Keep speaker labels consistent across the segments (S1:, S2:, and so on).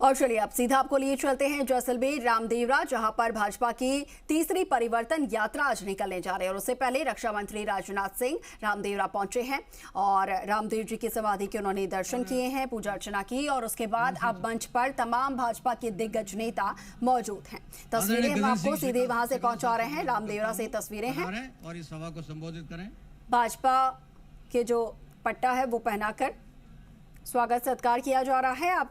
S1: और चलिए अब सीधा आपको लिए चलते हैं जैसलमेर रामदेवरा, जहां पर भाजपा की तीसरी परिवर्तन यात्रा आज निकलने जा रही है। और उससे पहले रक्षा मंत्री राजनाथ सिंह रामदेवरा पहुंचे हैं और रामदेव जी की समाधि के उन्होंने दर्शन किए हैं, पूजा अर्चना की और उसके बाद अब मंच पर तमाम भाजपा के दिग्गज नेता मौजूद हैं। तस्वीरें हम आपको सीधे वहां से पहुंचा रहे हैं, रामदेवरा से तस्वीरें हैं
S2: और इस सभा को संबोधित करें।
S1: भाजपा के जो पट्टा है वो पहनाकर स्वागत सत्कार किया जा रहा है। आप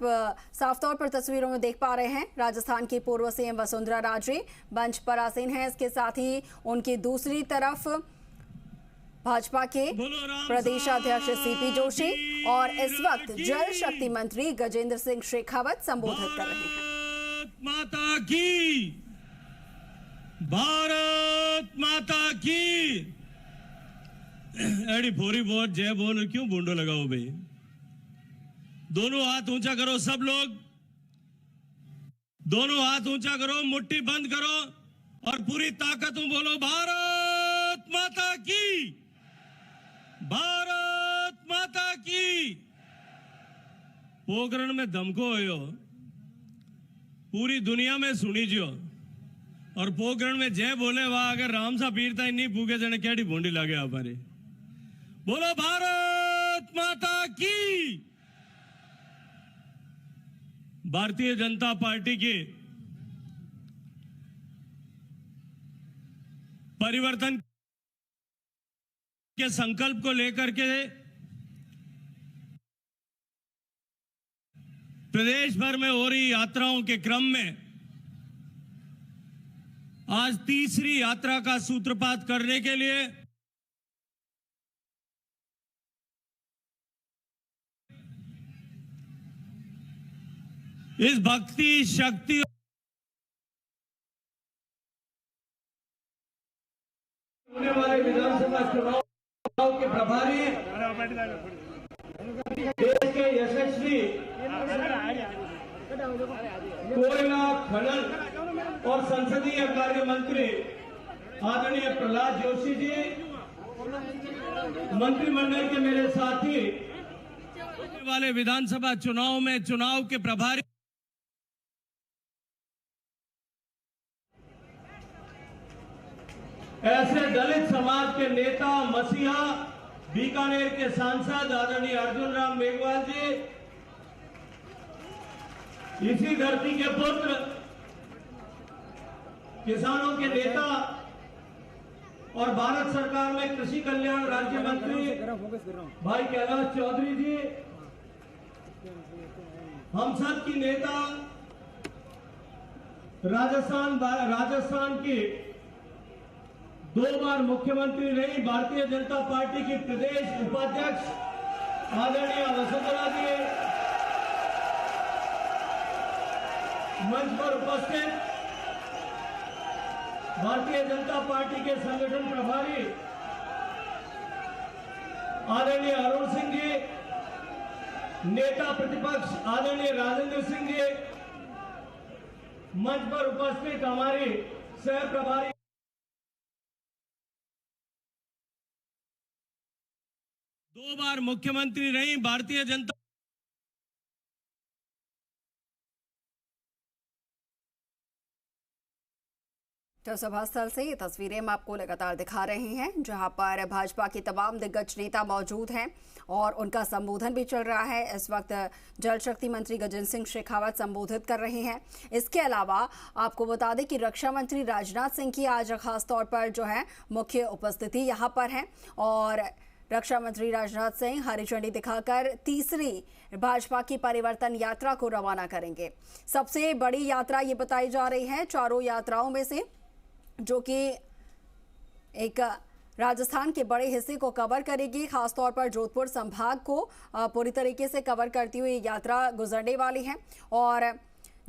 S1: साफ तौर पर तस्वीरों में देख पा रहे हैं राजस्थान की पूर्व सीएम वसुंधरा राजे मंच पर आसीन हैं। इसके साथ ही उनकी दूसरी तरफ भाजपा के प्रदेशाध्यक्ष सीपी जोशी और इस वक्त जल शक्ति मंत्री गजेंद्र सिंह शेखावत संबोधित कर रहे हैं।
S3: माता की, भारत माता की। एडी फोरी बहुत जय बोल, क्यों बूंडो लगाओ भाई? दोनों हाथ ऊंचा करो सब लोग, दोनों हाथ ऊंचा करो, मुट्ठी बंद करो और पूरी ताकत में बोलो भारत माता की, भारत माता की। पोखरण में दमको हो, पूरी दुनिया में सुनी जो और पोखरण में जय बोले वहां अगर राम सा पीरता नहीं भूखे जने कैडी भूंडी लागे हमारे। बोलो भारत माता की। भारतीय जनता पार्टी के परिवर्तन के संकल्प को लेकर के प्रदेश भर में हो रही यात्राओं के क्रम में आज तीसरी यात्रा का सूत्रपात करने के लिए इस भक्ति शक्ति
S4: होने वाले विधानसभा चुनाव के प्रभारी देश के यशस्वी कोयला खनन और संसदीय कार्य मंत्री आदरणीय प्रहलाद जोशी जी, मंत्रिमंडल के मेरे साथी,
S3: वाले विधानसभा चुनाव में चुनाव के प्रभारी
S4: ऐसे दलित समाज के नेता मसीहा बीकानेर के सांसद आदरणीय अर्जुन राम मेघवाल जी, इसी धरती के पुत्र, किसानों के नेता और भारत सरकार में कृषि कल्याण राज्य मंत्री भाई कैलाश चौधरी जी, हम सब की नेता, राजस्थान की 2 बार मुख्यमंत्री रही भारतीय जनता पार्टी की प्रदेश उपाध्यक्ष आदरणीय वसुंधरा जी, मंच पर उपस्थित भारतीय जनता पार्टी के संगठन प्रभारी आदरणीय अरुण सिंह जी, नेता प्रतिपक्ष आदरणीय राजेंद्र सिंह जी, मंच पर उपस्थित हमारी सह प्रभारी
S3: 2 बार मुख्यमंत्री रही भारतीय जनता
S1: तो सभा स्थल से ये तस्वीरें हम आपको लगातार दिखा रहे हैं, जहां पर भाजपा के तमाम दिग्गज नेता मौजूद हैं और उनका संबोधन भी चल रहा है। इस वक्त जल शक्ति मंत्री गजेंद्र सिंह शेखावत संबोधित कर रहे हैं। इसके अलावा आपको बता दें कि रक्षा मंत्री राजनाथ सिंह की आज खास तौर पर जो है मुख्य उपस्थिति यहाँ पर है और रक्षा मंत्री राजनाथ सिंह हरी झंडी दिखाकर तीसरी भाजपा की परिवर्तन यात्रा को रवाना करेंगे। सबसे बड़ी यात्रा ये बताई जा रही है चारों यात्राओं में से, जो कि एक राजस्थान के बड़े हिस्से को कवर करेगी। खासतौर पर जोधपुर संभाग को पूरी तरीके से कवर करती हुई यात्रा गुजरने वाली है और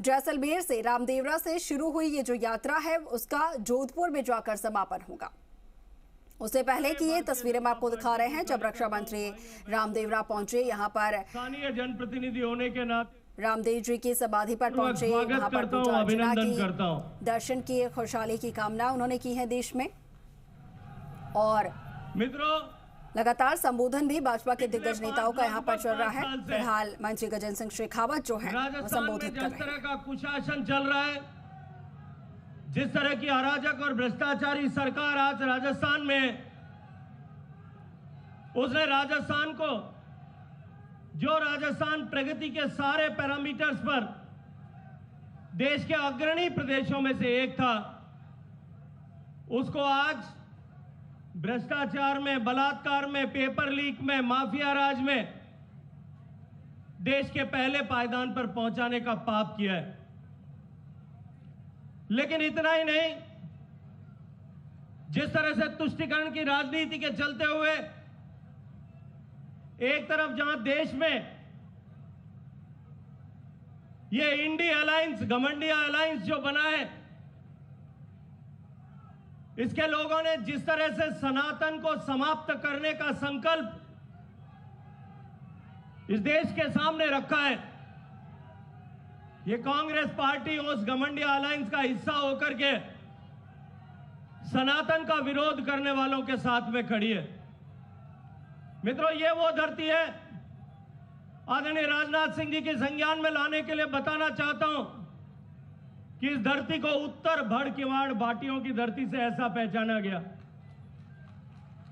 S1: जैसलमेर से रामदेवरा से शुरू हुई ये जो यात्रा है उसका जोधपुर में जाकर समापन होगा। उससे पहले की ये तस्वीरें हम आपको दिखा रहे हैं जब रक्षा मंत्री रामदेवरा पहुंचे, यहाँ पर
S4: स्थानीय जनप्रतिनिधि होने के नाते
S1: रामदेव जी की समाधि पर पहुंचे, वहां पर पूजा अर्चना की, दर्शन किए, खुशहाली की कामना उन्होंने की है देश में। और
S4: मित्रों,
S1: लगातार संबोधन भी भाजपा के दिग्गज नेताओं का यहाँ पर चल रहा है। फिलहाल मंत्री गजेंद्र सिंह शेखावत जो है वो संबोधित कर रहे हैं।
S4: जिस तरह का कुशासन चल रहा है, जिस तरह की अराजक और भ्रष्टाचारी सरकार आज राजस्थान में, उसने राजस्थान को, जो राजस्थान प्रगति के सारे पैरामीटर्स पर देश के अग्रणी प्रदेशों में से एक था, उसको आज भ्रष्टाचार में, बलात्कार में, पेपर लीक में, माफिया राज में देश के पहले पायदान पर पहुंचाने का पाप किया है। लेकिन इतना ही नहीं, जिस तरह से तुष्टीकरण की राजनीति के चलते हुए एक तरफ जहां देश में ये इंडी अलायंस, घमंडिया अलायंस जो बना है, इसके लोगों ने जिस तरह से सनातन को समाप्त करने का संकल्प इस देश के सामने रखा है, ये कांग्रेस पार्टी उस घमंडिया अलायंस का हिस्सा होकर के सनातन का विरोध करने वालों के साथ में खड़ी है। मित्रों, ये वो धरती है, आदरणीय राजनाथ सिंह जी के संज्ञान में लाने के लिए बताना चाहता हूं कि इस धरती को उत्तर भड़ किवाड़ बाटियों की धरती से ऐसा पहचाना गया।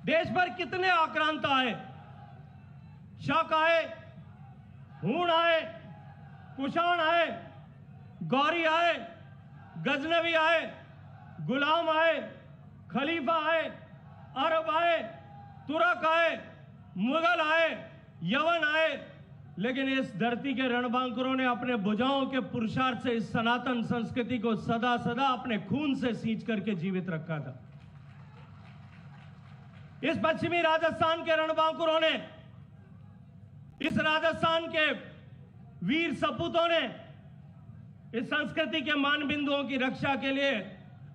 S4: देश भर कितने आक्रांत आए, शक आए, हूण आए, कुषाण आए, गौरी आए, गजनवी आए, गुलाम आए, खलीफा आए, अरब आए, तुर्क आए, मुगल आए, यवन आए, लेकिन इस धरती के रणबांकुरों ने अपने भुजाओं के पुरुषार्थ से इस सनातन संस्कृति को सदा सदा अपने खून से सींच करके जीवित रखा था। इस पश्चिमी राजस्थान के रणबांकुरों ने, इस राजस्थान के वीर सपूतों ने इस संस्कृति के मान बिंदुओं की रक्षा के लिए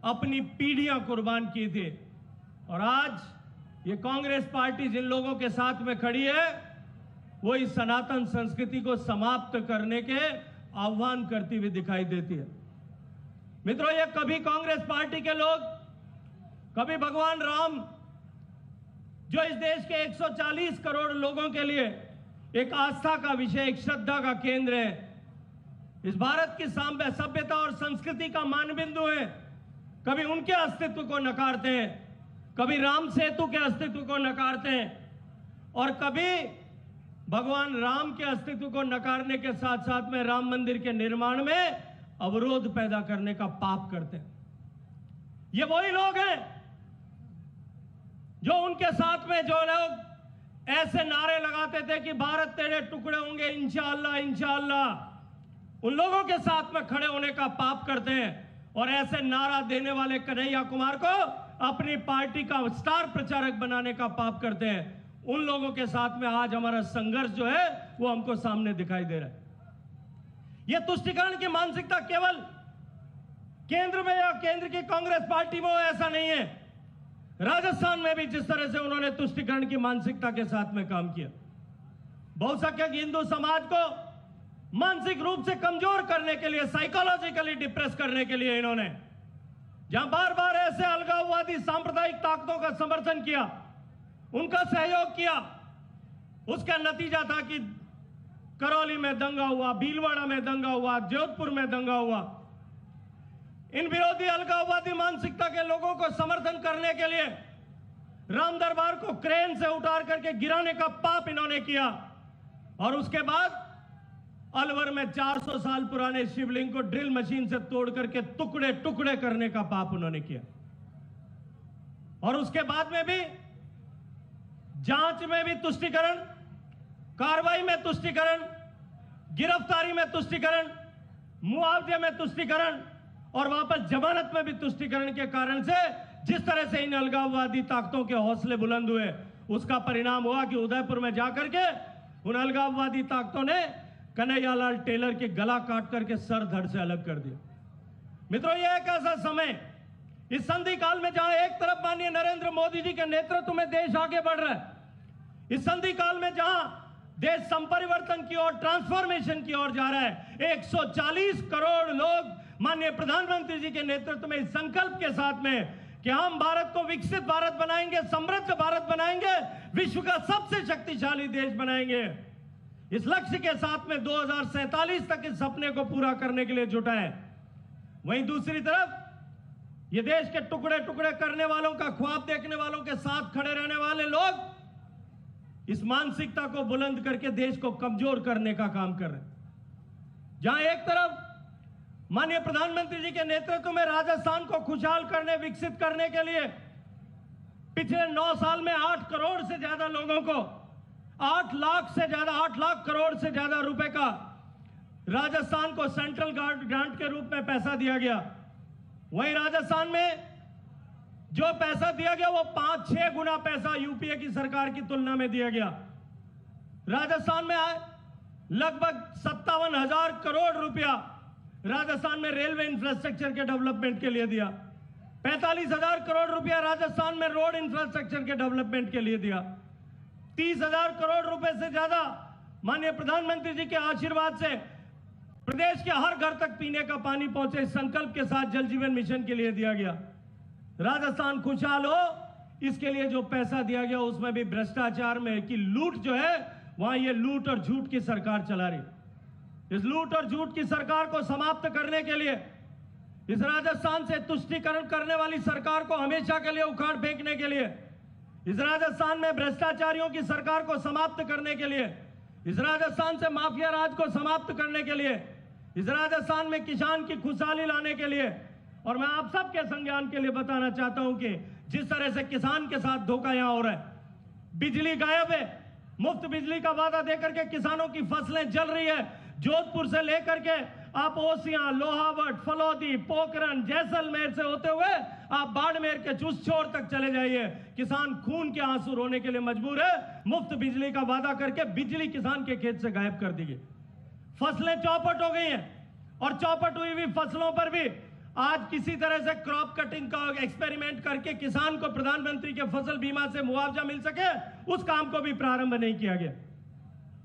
S4: अपनी पीढ़ियां कुर्बान की थी। और आज ये कांग्रेस पार्टी जिन लोगों के साथ में खड़ी है, वो इस सनातन संस्कृति को समाप्त करने के आह्वान करती हुई दिखाई देती है। मित्रों, ये कभी कांग्रेस पार्टी के लोग, कभी भगवान राम, जो इस देश के 140 करोड़ लोगों के लिए एक आस्था का विषय, एक श्रद्धा का केंद्र है, इस भारत की सभ्यता और संस्कृति का मानबिंदु है, कभी उनके अस्तित्व को नकारते हैं, कभी राम सेतु के अस्तित्व को नकारते हैं, और कभी भगवान राम के अस्तित्व को नकारने के साथ साथ में राम मंदिर के निर्माण में अवरोध पैदा करने का पाप करते हैं। ये वही लोग हैं जो उनके साथ में जो लोग ऐसे नारे लगाते थे कि भारत तेरे टुकड़े होंगे इंशाअल्लाह इंशाअल्लाह, उन लोगों के साथ में खड़े होने का पाप करते हैं। और ऐसे नारा देने वाले कन्हैया कुमार को अपनी पार्टी का स्टार प्रचारक बनाने का पाप करते हैं। उन लोगों के साथ में आज हमारा संघर्ष जो है वो हमको सामने दिखाई दे रहा है। यह तुष्टीकरण की मानसिकता केवल केंद्र में या केंद्र की कांग्रेस पार्टी में ऐसा नहीं है, राजस्थान में भी जिस तरह से उन्होंने तुष्टीकरण की मानसिकता के साथ में काम किया, बहुसंख्यक हिंदू समाज को मानसिक रूप से कमजोर करने के लिए, साइकोलॉजिकली डिप्रेस करने के लिए इन्होंने जहां बार बार ऐसे अलगाववादी सांप्रदायिक ताकतों का समर्थन किया, उनका सहयोग किया, उसका नतीजा था कि करौली में दंगा हुआ, भीलवाड़ा में दंगा हुआ, जोधपुर में दंगा हुआ। इन विरोधी अलगाववादी मानसिकता के लोगों को समर्थन करने के लिए राम दरबार को क्रेन से उतार करके गिराने का पाप इन्होंने किया। और उसके बाद अलवर में 400 साल पुराने शिवलिंग को ड्रिल मशीन से तोड़ करके टुकड़े टुकड़े करने का पाप उन्होंने किया। और उसके बाद में भी जांच में भी तुष्टीकरण, कार्रवाई में तुष्टीकरण, गिरफ्तारी में तुष्टीकरण, मुआवजे में तुष्टीकरण और वापस जमानत में भी तुष्टीकरण के कारण से जिस तरह से इन अलगाववादी ताकतों के हौसले बुलंद हुए, उसका परिणाम हुआ कि उदयपुर में जाकर के उन अलगाववादी ताकतों ने कन्हैयालाल टेलर के गला काट करके सर धड़ से अलग कर दिया। मित्रों, यह एक ऐसा समय इस संधि काल में जहां एक तरफ माननीय नरेंद्र मोदी जी के नेतृत्व में देश आगे बढ़ रहा है, इस संधि काल में जहां देश संपरिवर्तन की ओर, ट्रांसफॉर्मेशन की ओर जा रहा है, 140 करोड़ लोग माननीय प्रधानमंत्री जी के नेतृत्व में इस संकल्प के साथ में कि हम भारत को विकसित भारत बनाएंगे, समृद्ध भारत बनाएंगे, विश्व का सबसे शक्तिशाली देश बनाएंगे। इस लक्ष्य के साथ में 2047 तक इस सपने को पूरा करने के लिए जुटा है। वहीं दूसरी तरफ ये देश के टुकड़े टुकड़े करने वालों का ख्वाब देखने वालों के साथ खड़े रहने वाले लोग इस मानसिकता को बुलंद करके देश को कमजोर करने का काम कर रहे हैं। जहां एक तरफ माननीय प्रधानमंत्री जी के नेतृत्व में राजस्थान को खुशहाल करने, विकसित करने के लिए पिछले 9 साल में 8 करोड़ से ज्यादा लोगों को 8 लाख करोड़ से ज्यादा रुपए का राजस्थान को सेंट्रल ग्रांट के रूप में पैसा दिया गया। वहीं राजस्थान में जो पैसा दिया गया वो 5-6 गुना पैसा यूपीए की सरकार की तुलना में दिया गया। राजस्थान में लगभग 57,000 करोड़ रुपया राजस्थान में रेलवे इंफ्रास्ट्रक्चर के डेवलपमेंट के लिए दिया। 45,000 करोड़ रुपया राजस्थान में रोड इंफ्रास्ट्रक्चर के डेवलपमेंट के लिए दिया। 30,000 करोड़ रुपए से ज्यादा माननीय प्रधानमंत्री जी के आशीर्वाद से प्रदेश के हर घर तक पीने का पानी पहुंचे, संकल्प के साथ जल जीवन मिशन के लिए दिया गया। राजस्थान खुशहाल हो इसके लिए जो पैसा दिया गया उसमें भी भ्रष्टाचार में की लूट जो है, वहां ये लूट और झूठ की सरकार चला रही। इस लूट और झूठ की सरकार को समाप्त करने के लिए, इस राजस्थान से तुष्टीकरण करने वाली सरकार को हमेशा के लिए उखाड़ फेंकने के लिए, इस राजस्थान में भ्रष्टाचारियों की सरकार को समाप्त करने के लिए, इस राजस्थान से माफिया राज को समाप्त करने के लिए, इस राजस्थान में किसान की खुशहाली लाने के लिए, और मैं आप सबके संज्ञान के लिए बताना चाहता हूं कि जिस तरह से किसान के साथ धोखा यहां हो रहा है, बिजली गायब है, मुफ्त बिजली का वादा देकर के किसानों की फसलें जल रही है। जोधपुर से लेकर के आप ओसियां, लोहावट, फलौदी, पोखरण, जैसलमेर से होते हुए आप बाड़मेर के चुसचोर तक चले जाइए, किसान खून के आंसू रोने के लिए मजबूर है। मुफ्त बिजली का वादा करके बिजली किसान के खेत से गायब कर दी गई, फसलें चौपट हो गई हैं, और चौपट हुई हुई फसलों पर भी आज किसी तरह से क्रॉप कटिंग का एक्सपेरिमेंट करके किसान को प्रधानमंत्री के फसल बीमा से मुआवजा मिल सके, उस काम को भी प्रारंभ नहीं किया गया।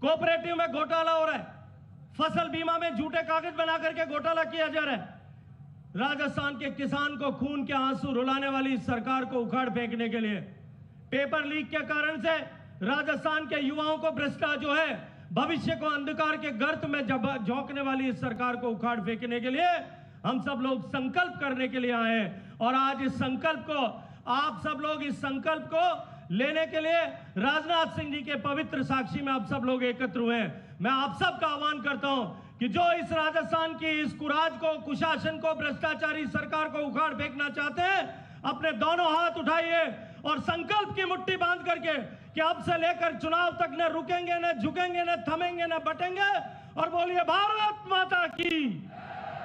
S4: कोऑपरेटिव में घोटाला हो रहा है, फसल बीमा में झूठे कागज बना करके घोटाला किया जा रहा है। राजस्थान के किसान को खून के आंसू रुलाने वाली सरकार को उखाड़ फेंकने के लिए, पेपर लीक के कारण से राजस्थान के युवाओं को भ्रष्टाचार जो है, भविष्य को अंधकार के गर्त में झोंकने वाली इस सरकार को उखाड़ फेंकने के लिए हम सब लोग संकल्प करने के लिए आए हैं। और आज इस संकल्प को, आप सब लोग इस संकल्प को लेने के लिए राजनाथ सिंह जी के पवित्र साक्षी में आप सब लोग एकत्र हुए हैं। मैं आप सबका आह्वान करता हूं कि जो इस राजस्थान की इस कुराज को, कुशासन को, भ्रष्टाचारी सरकार को उखाड़ फेंकना चाहते हैं, अपने दोनों हाथ उठाइए और संकल्प की मुट्ठी बांध करके कि अब से लेकर चुनाव तक न रुकेंगे, न झुकेंगे, न थमेंगे, न बटेंगे, और बोलिए भारत माता की,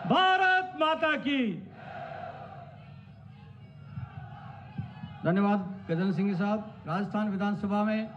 S4: भारत माता की।
S2: धन्यवाद गजेंद्र सिंह साहब। राजस्थान विधानसभा में